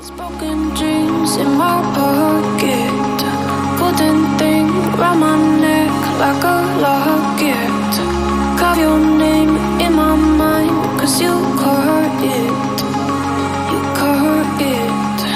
Spoken dreams in my pocket, golden thing round my neck like a locket. Carve your name in my mind, 'cause you caught it, you caught it.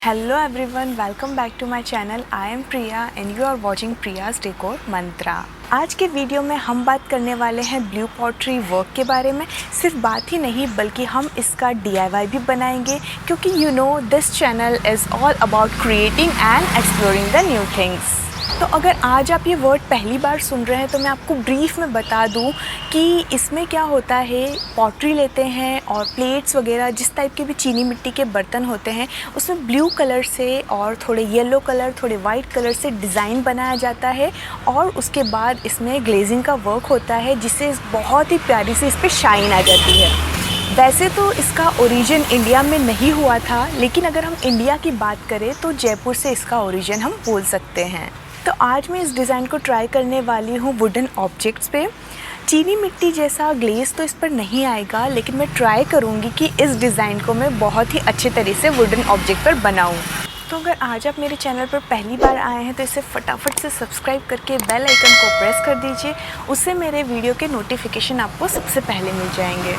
Hello everyone, welcome back to my channel. I am Priya and you are watching Priya's Decor Mantra. आज के video में हम बात करने वाले हैं blue pottery work के बारे में। सिर्फ बात ही नहीं बल्कि हम इसका DIY भी बनाएंगे, क्योंकि you know this channel is all about creating and exploring the new things. तो अगर आज आप ये वर्ड पहली बार सुन रहे हैं तो मैं आपको ब्रीफ में बता दूं कि इसमें क्या होता है। पॉटरी लेते हैं और प्लेट्स वगैरह जिस टाइप के भी चीनी मिट्टी के बर्तन होते हैं उसमें ब्लू कलर से और थोड़े येलो कलर, थोड़े वाइट कलर से डिज़ाइन बनाया जाता है और उसके बाद इसमें ग्लेजिंग का वर्क होता है, जिससे बहुत ही प्यारी सी इस पर शाइन आ जाती है। वैसे तो इसका ओरिजिन इंडिया में नहीं हुआ था, लेकिन अगर हम इंडिया की बात करें तो जयपुर से इसका ओरिजिन हम बोल सकते हैं। तो आज मैं इस डिज़ाइन को ट्राई करने वाली हूँ वुडन ऑब्जेक्ट्स पे। चीनी मिट्टी जैसा ग्लेज तो इस पर नहीं आएगा, लेकिन मैं ट्राई करूँगी कि इस डिज़ाइन को मैं बहुत ही अच्छे तरीके से वुडन ऑब्जेक्ट पर बनाऊँ। तो अगर आज आप मेरे चैनल पर पहली बार आए हैं तो इसे फटाफट से सब्सक्राइब करके बेल आइकन को प्रेस कर दीजिए, उससे मेरे वीडियो के नोटिफिकेशन आपको सबसे पहले मिल जाएंगे।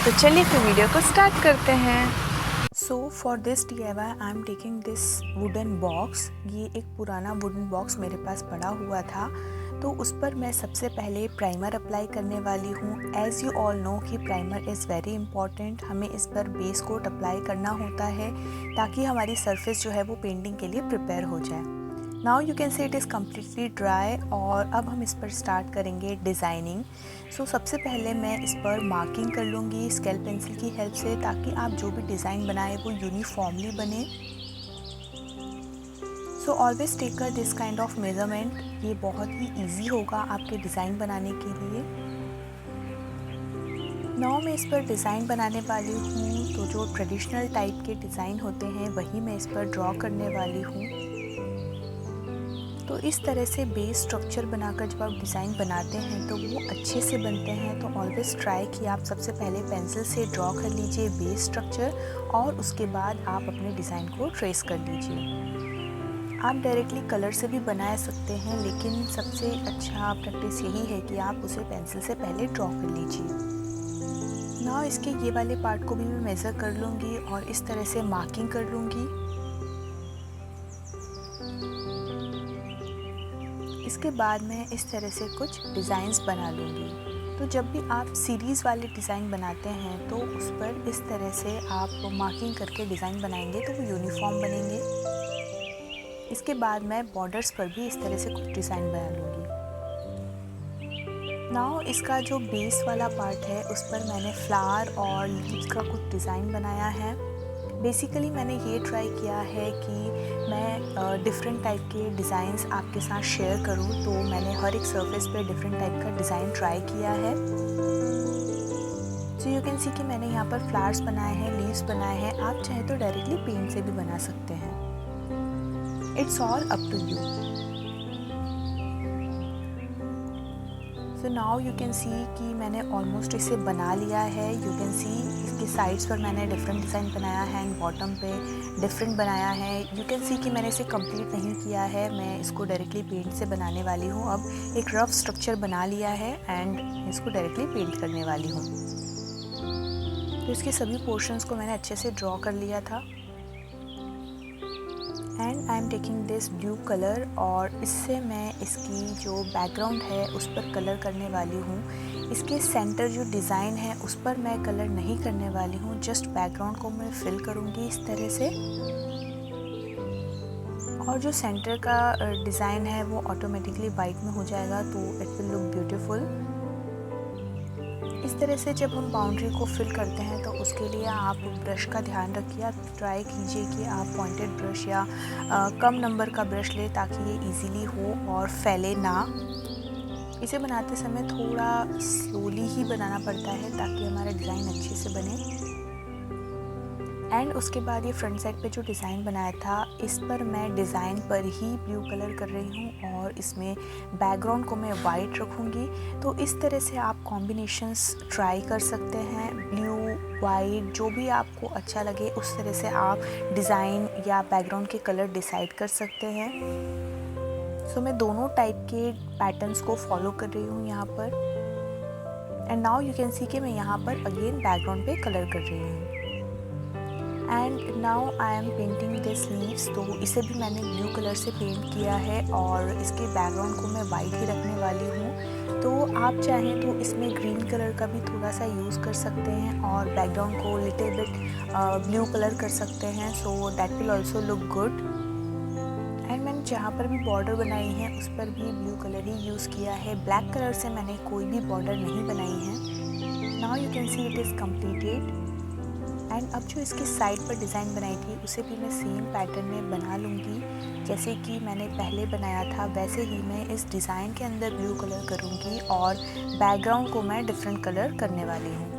तो चलिए फिर वीडियो को स्टार्ट करते हैं। So for this DIY I am taking this wooden box. ये एक पुराना वुडन बॉक्स मेरे पास पड़ा हुआ था, तो उस पर मैं सबसे पहले प्राइमर अप्लाई करने वाली हूँ। एज़ यू ऑल नो कि प्राइमर इज़ वेरी इंपॉर्टेंट। हमें इस पर बेस कोट अप्लाई करना होता है ताकि हमारी सरफेस जो है वो पेंटिंग के लिए प्रिपेयर हो जाए। Now you can say it is completely dry और अब हम इस पर स्टार्ट करेंगे डिज़ाइनिंग। सो सबसे पहले मैं इस पर मार्किंग कर लूँगी स्केल पेंसिल की हेल्प से, ताकि आप जो भी डिज़ाइन बनाए वो यूनिफॉर्मली बने। So always take this kind of measurement. ये बहुत ही ईजी होगा आपके डिज़ाइन बनाने के लिए। नाउ मैं इस पर डिज़ाइन बनाने वाली हूँ, तो जो ट्रेडिशनल टाइप के डिज़ाइन होते हैं वही मैं इस पर ड्रॉ करने वाली हूँ। तो इस तरह से बेस स्ट्रक्चर बनाकर जब आप डिज़ाइन बनाते हैं तो वो अच्छे से बनते हैं। तो ऑलवेज ट्राई कि आप सबसे पहले पेंसिल से ड्रॉ कर लीजिए बेस स्ट्रक्चर और उसके बाद आप अपने डिज़ाइन को ट्रेस कर लीजिए। आप डायरेक्टली कलर से भी बना सकते हैं, लेकिन सबसे अच्छा प्रैक्टिस यही है कि आप उसे पेंसिल से पहले ड्रॉ कर लीजिए। ना इसके ये वाले पार्ट को भी मैं मेज़र कर लूँगी और इस तरह से मार्किंग कर लूँगी। इसके बाद मैं इस तरह से कुछ डिज़ाइंस बना लूँगी। तो जब भी आप सीरीज़ वाले डिज़ाइन बनाते हैं तो उस पर इस तरह से आप मार्किंग करके डिज़ाइन बनाएंगे तो वो यूनिफॉर्म बनेंगे। इसके बाद मैं बॉर्डर्स पर भी इस तरह से कुछ डिज़ाइन बना लूँगी। नाउ इसका जो बेस वाला पार्ट है उस पर मैंने फ्लावर और लीव्स का कुछ डिज़ाइन बनाया है। बेसिकली मैंने ये ट्राई किया है कि मैं डिफरेंट टाइप के डिज़ाइंस आपके साथ शेयर करूं, तो मैंने हर एक सरफेस पे डिफरेंट टाइप का डिज़ाइन ट्राई किया है। सो यू कैन सी कि मैंने यहाँ पर फ्लावर्स बनाए हैं, लीव्स बनाए हैं। आप चाहें तो डायरेक्टली पेंट से भी बना सकते हैं। It's all up to you. So now you can see कि मैंने ऑलमोस्ट इसे बना लिया है। यू कैन सी इसके साइड्स पर मैंने डिफरेंट डिज़ाइन बनाया है एंड बॉटम पे डिफरेंट बनाया है। यू कैन सी कि मैंने इसे कंप्लीट नहीं किया है, मैं इसको डायरेक्टली पेंट से बनाने वाली हूँ। अब एक रफ स्ट्रक्चर बना लिया है एंड इसको डायरेक्टली पेंट करने वाली हूँ। तो इसके सभी पोर्शंस को मैंने अच्छे से ड्रॉ कर लिया था and I am taking this blue colour और इससे मैं इसकी जो बैकग्राउंड है उस पर कलर करने वाली हूँ। इसके सेंटर जो डिज़ाइन है उस पर मैं कलर नहीं करने वाली हूँ, जस्ट बैकग्राउंड को मैं फिल करूँगी इस तरह से। और जो सेंटर का डिज़ाइन है वो ऑटोमेटिकली वाइट में हो जाएगा, तो इट विल लुक ब्यूटीफुल। इस तरह से जब हम बाउंड्री को फिल करते हैं तो उसके लिए आप ब्रश का ध्यान रखिए। आप ट्राई कीजिए कि आप पॉइंटेड ब्रश या कम नंबर का ब्रश लें ताकि ये इजीली हो और फैले ना। इसे बनाते समय थोड़ा स्लोली ही बनाना पड़ता है ताकि हमारा डिज़ाइन अच्छे से बने। एंड उसके बाद ये फ्रंट साइड पे जो डिज़ाइन बनाया था इस पर मैं डिज़ाइन पर ही ब्लू कलर कर रही हूँ और इसमें बैकग्राउंड को मैं वाइट रखूँगी। तो इस तरह से आप कॉम्बिनेशंस ट्राई कर सकते हैं। ब्लू वाइट, जो भी आपको अच्छा लगे उस तरह से आप डिज़ाइन या बैकग्राउंड के कलर डिसाइड कर सकते हैं। सो मैं दोनों टाइप के पैटर्न्स को फॉलो कर रही हूँ यहाँ पर। And now you can see कि मैं यहाँ पर अगेन बैकग्राउंड पे कलर कर रही हूँ। And now I am painting this leaves, तो इसे भी मैंने ब्लू कलर से पेंट किया है और इसके बैकग्राउंड को मैं वाइट ही रखने वाली हूँ। तो आप चाहें तो इसमें ग्रीन कलर का भी थोड़ा सा यूज़ कर सकते हैं और बैकग्राउंड को लिटिल बिट ब्लू कलर कर सकते हैं, so that will also look good. And मैंने जहाँ पर भी बॉर्डर बनाई है उस पर भी ब्लू कलर ही यूज़ किया है। ब्लैक कलर से मैंने कोई भी बॉर्डर नहीं बनाई है। Now you can see it is completed. And अब जो इसकी साइड पर डिज़ाइन बनाई थी उसे भी मैं सेम पैटर्न में बना लूँगी। जैसे कि मैंने पहले बनाया था वैसे ही मैं इस डिज़ाइन के अंदर ब्लू कलर करूँगी और बैकग्राउंड को मैं डिफरेंट कलर करने वाली हूँ।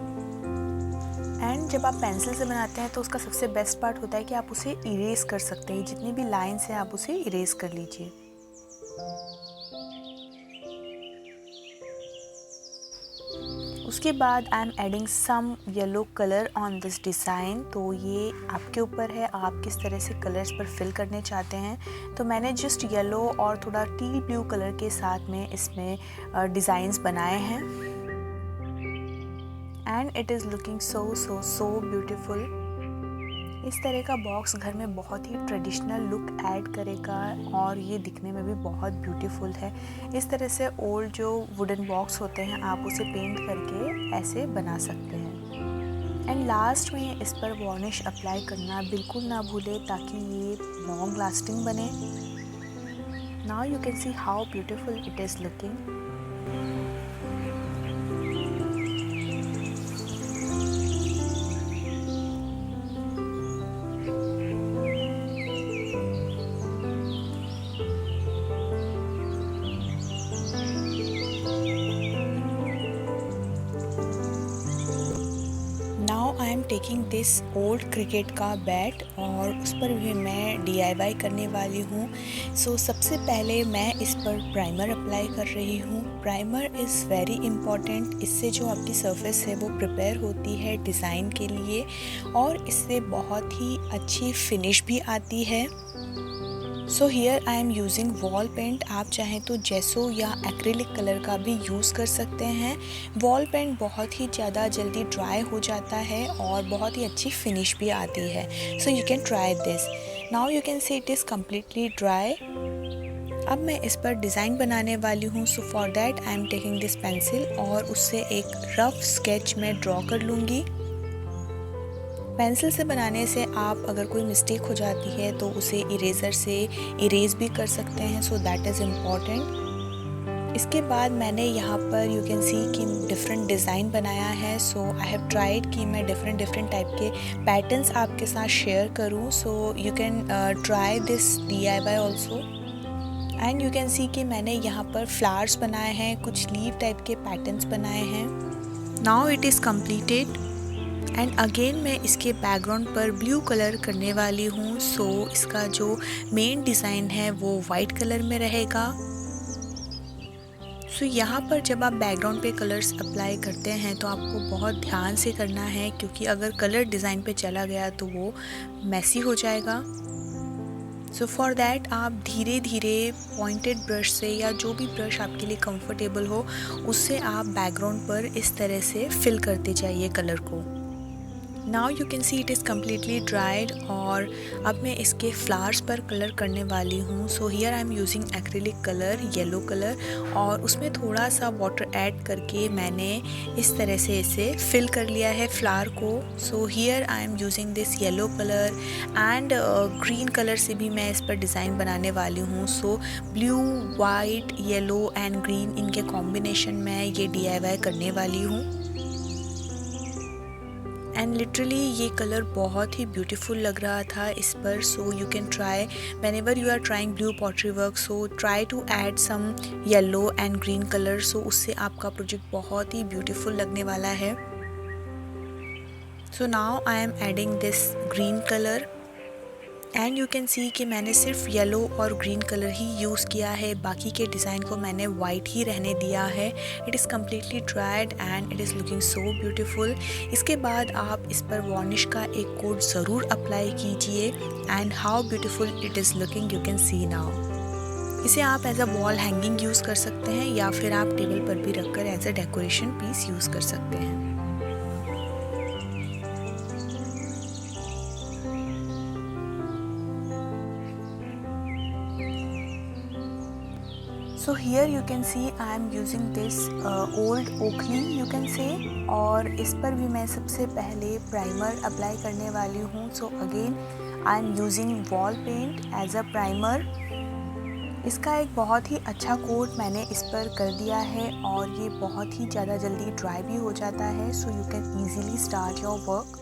एंड जब आप पेंसिल से बनाते हैं तो उसका सबसे बेस्ट पार्ट होता है कि आप उसे इरेज कर सकते हैं। जितनी भी लाइन्स हैं आप उसे इरेज कर लीजिए। उसके बाद I am adding some yellow colour on this design. तो ये आपके ऊपर है, आप किस तरह से कलर्स पर फिल करने चाहते हैं। तो मैंने जस्ट येलो और थोड़ा टी ब्लू कलर के साथ में इसमें डिज़ाइंस बनाए हैं। And it is looking so beautiful. इस तरह का बॉक्स घर में बहुत ही ट्रेडिशनल लुक ऐड करेगा और ये दिखने में भी बहुत ब्यूटीफुल है। इस तरह से ओल्ड जो वुडन बॉक्स होते हैं आप उसे पेंट करके ऐसे बना सकते हैं। एंड लास्ट में इस पर वार्निश अप्लाई करना बिल्कुल ना भूलें ताकि ये लॉन्ग लास्टिंग बने। Now you can see how beautiful it is looking. I am taking this old cricket का बैट और उस पर भी मैं DIY करने वाली हूँ। सो सबसे पहले मैं इस पर प्राइमर अप्लाई कर रही हूँ। Primer is very important. इससे जो आपकी सरफेस है वो प्रिपेयर होती है डिज़ाइन के लिए और इससे बहुत ही अच्छी फिनिश भी आती है। So here I am using wall paint. आप चाहें तो जेसो या एक्रिलिक कलर का भी यूज़ कर सकते हैं। वॉल पेंट बहुत ही ज़्यादा जल्दी ड्राई हो जाता है और बहुत ही अच्छी फिनिश भी आती है। सो you can try this. Now you can see it is completely dry. अब मैं इस पर डिज़ाइन बनाने वाली हूँ। So for that I am taking this pencil और उससे एक रफ स्केच में ड्रॉ कर लूँगी। पेंसिल से बनाने से आप अगर कोई मिस्टेक हो जाती है तो उसे इरेज़र से इरेज भी कर सकते हैं। So that is important. इसके बाद मैंने यहाँ पर यू कैन सी कि डिफरेंट डिज़ाइन बनाया है। सो आई हैव ट्राइड कि मैं डिफरेंट टाइप के पैटर्न्स आपके साथ शेयर करूँ। सो you can try this DIY also. And you can see कि मैंने यहाँ पर फ्लावर्स बनाए हैं, कुछ लीव टाइप के पैटर्न्स बनाए हैं। Now it is completed. And again मैं इसके बैकग्राउंड पर ब्लू कलर करने वाली हूँ। सो इसका जो मेन डिज़ाइन है वो वाइट कलर में रहेगा। सो यहाँ पर जब आप बैकग्राउंड पे कलर्स अप्लाई करते हैं तो आपको बहुत ध्यान से करना है क्योंकि अगर कलर डिज़ाइन पे चला गया तो वो मैसी हो जाएगा। सो फॉर दैट आप धीरे धीरे पॉइंटेड ब्रश से या जो भी ब्रश आपके लिए कंफर्टेबल हो उससे आप बैकग्राउंड पर इस तरह से फिल करते जाइए कलर को। Now you can see it is completely dried और अब मैं इसके फ्लावर्स पर कलर करने वाली हूँ। सो here I am using acrylic colour, yellow colour और उसमें थोड़ा सा वाटर ऐड करके मैंने इस तरह से इसे फिल कर लिया है फ्लावर को। सो here I am using this yellow colour and green colour से भी मैं इस पर डिज़ाइन बनाने वाली हूँ। सो blue, white, yellow and green इनके कॉम्बिनेशन में ये DIY करने वाली हूँ। एंड लिटरली ये कलर बहुत ही ब्यूटीफुल लग रहा था इस पर। So you can try whenever you are trying blue pottery work, so try to add some yellow and green colour. So उससे आपका प्रोजेक्ट बहुत ही ब्यूटीफुल लगने वाला है। So now I am adding this green colour and you can see कि मैंने सिर्फ येलो और ग्रीन कलर ही यूज़ किया है, बाकी के डिज़ाइन को मैंने वाइट ही रहने दिया है। It is completely dried and it is looking so beautiful. इसके बाद आप इस पर वार्निश का एक कोट ज़रूर अप्लाई कीजिए and how beautiful it is looking, you can see now. इसे आप as a wall hanging use कर सकते हैं या फिर आप टेबल पर भी रखकर as a decoration piece use कर सकते हैं। So here you can see I am using this old oakley you can say, और इस पर भी मैं सबसे पहले प्राइमर अप्लाई करने वाली हूँ। So again I am using wall paint as a primer. इसका एक बहुत ही अच्छा कोट मैंने इस पर कर दिया है और ये बहुत ही ज़्यादा जल्दी ड्राई भी हो जाता है, सो you can easily start your work.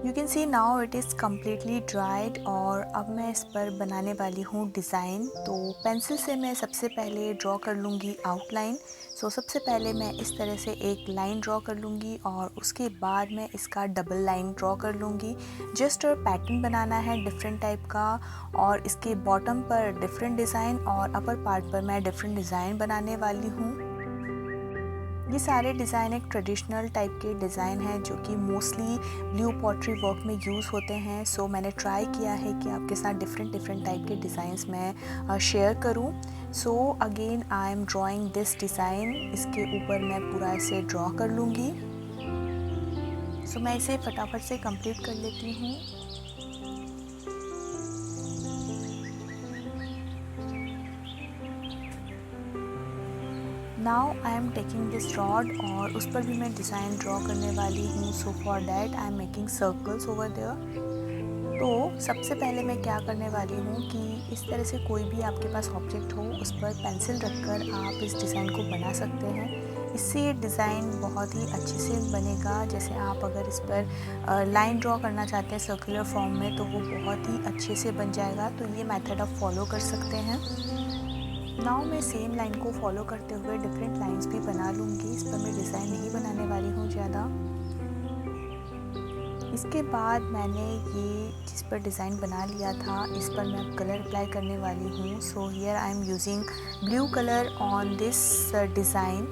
You can see now it is completely dried और अब मैं इस पर बनाने वाली हूँ डिज़ाइन। तो पेंसिल से मैं सबसे पहले ड्रॉ कर लूँगी आउटलाइन। सो सबसे पहले मैं इस तरह से एक लाइन ड्रॉ कर लूँगी और उसके बाद मैं इसका डबल लाइन ड्रॉ कर लूँगी। जस्ट पैटर्न बनाना है डिफरेंट टाइप का, और इसके बॉटम पर डिफरेंट डिज़ाइन और अपर पार्ट पर मैं डिफरेंट डिज़ाइन बनाने वाली हूँ। ये सारे डिज़ाइन एक ट्रेडिशनल टाइप के डिज़ाइन हैं जो कि मोस्टली ब्लू पॉटरी वर्क में यूज़ होते हैं। सो मैंने ट्राई किया है कि आपके साथ डिफरेंट टाइप के डिज़ाइंस मैं शेयर करूं। सो again I M drawing this design. इसके ऊपर मैं पूरा इसे ड्रॉ कर लूँगी। सो मैं इसे फटाफट से कंप्लीट कर लेती हूँ। Now I am taking this rod और उस पर भी मैं डिज़ाइन ड्रॉ करने वाली हूँ। So for that I am making circles over there. तो सबसे पहले मैं क्या करने वाली हूँ कि इस तरह से कोई भी आपके पास ऑब्जेक्ट हो उस पर पेंसिल रखकर आप इस डिज़ाइन को बना सकते हैं। इससे ये डिज़ाइन बहुत ही अच्छे से बनेगा। जैसे आप अगर इस पर लाइन ड्रॉ करना चाहते हैं सर्कुलर फॉर्म में तो वो बहुत ही अच्छे से बन जाएगा। तो ये मेथड आप फॉलो कर सकते हैं। नाउ मैं सेम लाइन को फॉलो करते हुए डिफरेंट लाइंस भी बना लूँगी। इस पर मैं डिज़ाइन नहीं बनाने वाली हूँ ज़्यादा। इसके बाद मैंने ये जिस पर डिज़ाइन बना लिया था इस पर मैं अब कलर अप्लाई करने वाली हूँ। सो here I am using blue colour on this design,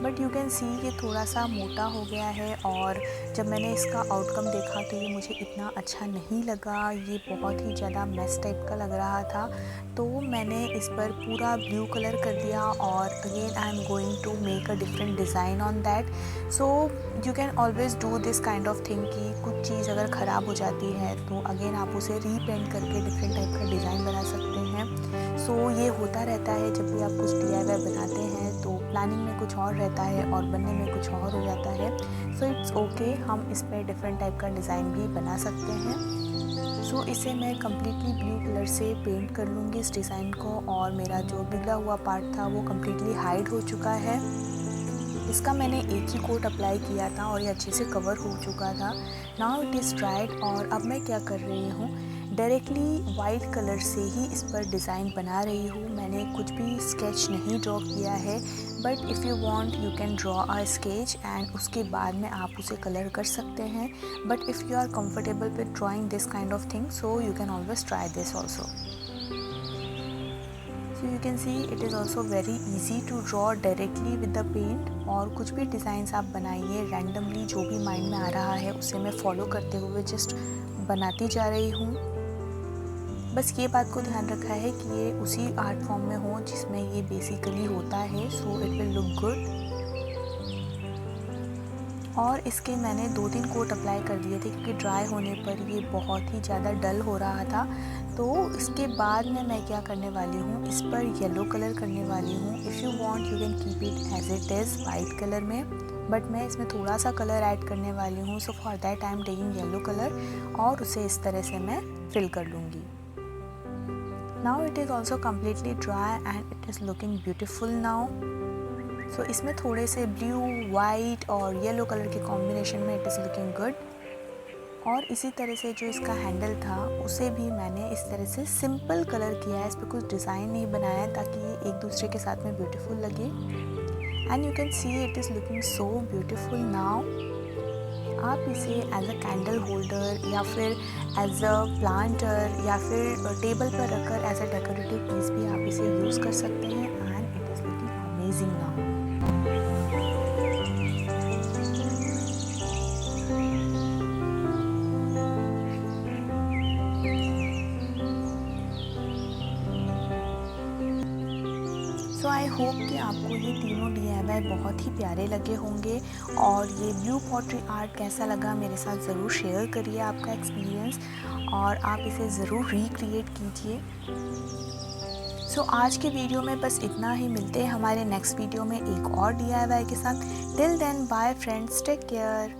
but you can सी ये थोड़ा सा मोटा हो गया है और जब मैंने इसका आउटकम देखा तो ये मुझे इतना अच्छा नहीं लगा। ये बहुत ही ज़्यादा मैस टाइप का लग रहा था, तो मैंने इस पर पूरा ब्लू कलर कर दिया और again I am going to make a different design on that. So you can always do this kind of thing कि कुछ चीज़ अगर ख़राब हो जाती है तो अगेन आप उसे रीपेंट करके डिफरेंट टाइप का डिज़ाइन बना सकते हैं। सो ये होता रहता है जब भी आप कुछ DIY बनाते हैं तो प्लानिंग में कुछ और रहता है और बनने में कुछ और हो जाता है। सो इट्स ओके, हम इस पर डिफरेंट टाइप का डिज़ाइन भी बना सकते हैं। सो इसे मैं कम्प्लीटली ब्लू कलर से पेंट कर लूँगी इस डिज़ाइन को, और मेरा जो बिगड़ा हुआ पार्ट था वो कम्प्लीटली हाइड हो चुका है। इसका मैंने एक ही कोट अप्लाई किया था और ये अच्छे से कवर हो चुका था। नाउ इट इज़ ड्राइड और अब मैं क्या कर रही हूँ, डायरेक्टली वाइट कलर से ही इस पर डिज़ाइन बना रही हूँ। मैंने कुछ भी स्केच नहीं ड्रॉ किया है, but if you want you can draw a sketch and उसके बाद में आप उसे कलर कर सकते हैं। But if you are comfortable with drawing this kind of thing so you can always try this also. So you can see it is also very easy to draw directly with the paint. और कुछ भी designs आप बनाइए randomly, जो भी mind में आ रहा है उसे मैं फॉलो करते हुए जस्ट बनाती जा रही हूँ। बस ये बात को ध्यान रखा है कि ये उसी आर्ट फॉर्म में हो जिसमें ये बेसिकली होता है, so it will look good. और इसके मैंने 2-3 कोट अप्लाई कर दिए थे क्योंकि ड्राई होने पर ये बहुत ही ज़्यादा डल हो रहा था। तो इसके बाद में मैं क्या करने वाली हूँ, इस पर येलो कलर करने वाली हूँ। If you want you can keep it as it is white colour में, बट मैं इसमें थोड़ा सा कलर ऐड करने वाली हूँ। So for that I am taking yellow colour और उसे इस तरह से मैं फिल कर लूँगी। Now it is also completely dry and it is looking beautiful now. So इसमें थोड़े से ब्लू, वाइट और येलो कलर के कॉम्बिनेशन में इट इज़ लुकिंग गुड। और इसी तरह से जो इसका हैंडल था उसे भी मैंने इस तरह से सिंपल कलर किया है। इस पर कुछ डिज़ाइन नहीं बनाया है ताकि ये एक दूसरे के साथ में ब्यूटीफुल लगे। And you can see it is looking so beautiful now. आप इसे एज अ कैंडल होल्डर या फिर एज अ प्लांटर या फिर टेबल पर रखकर एज अ डेकोरेटिव पीस भी आप इसे यूज़ कर सकते हैं and it is looking amazing now. So I hope कि आपको ये तीनों DIY बहुत ही प्यारे लगे होंगे और ये ब्लू पॉटरी आर्ट कैसा लगा मेरे साथ ज़रूर शेयर करिए आपका एक्सपीरियंस और आप इसे ज़रूर रिक्रिएट कीजिए। सो आज के वीडियो में बस इतना ही, मिलते हैं हमारे नेक्स्ट वीडियो में एक और DIY के साथ। Till then bye friends, take care.